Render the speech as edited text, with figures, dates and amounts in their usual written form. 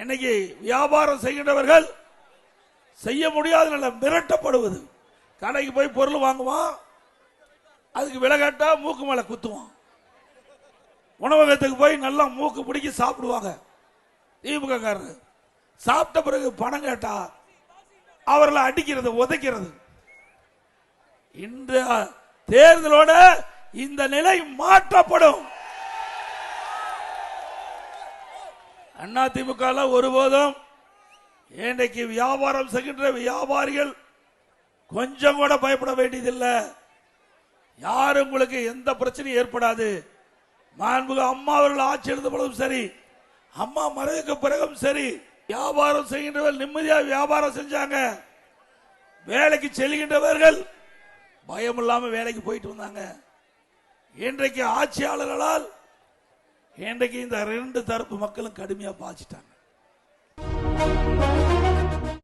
இன்னைக்கு வியாபாரம் செய்கின்றவர்கள் செய்ய முடியாத மிரட்டப்படுவது. கடைக்கு போய் பொருள் வாங்குவான், அதுக்கு விலை கேட்டா மூக்கு மேல குத்துவான். உணவகத்துக்கு போய் நல்லா மூக்கு பிடிக்கி சாப்பிடுவாங்க திமுக காரர். சாப்பிட்ட பிறகு பணம் கேட்டா அவர்களை அடிக்கிறது, உதைக்கிறது. இந்த தேர்தலோட இந்த நிலை மாற்றப்படும். அண்ணா திமுக ஒருபோதும் இன்றைக்கு வியாபாரம் செய்கின்ற வியாபாரிகள் கொஞ்சம் கூட பயப்பட வேண்டியதில்லை. யாரும் உங்களுக்கு எந்த பிரச்சனையும் ஏற்படாது. மாண்புமிகு அம்மா அவர்கள் ஆட்சி எடுத்த பொழுதும் சரி, அம்மா மறைவுக்கு பிறகும் சரி, வியாபாரம் செய்கின்றவர்கள் நிம்மதியாக வியாபாரம் செஞ்சாங்க. வேலைக்கு செல்கின்றவர்கள் பயம் இல்லாம வேலைக்கு போயிட்டு வந்தாங்க. இன்றைக்கு ஆட்சியாளர்களால் இன்றைக்கு இந்த ரெண்டு தரப்பு மக்களும் கடுமையா பாதிச்சிட்டாங்க.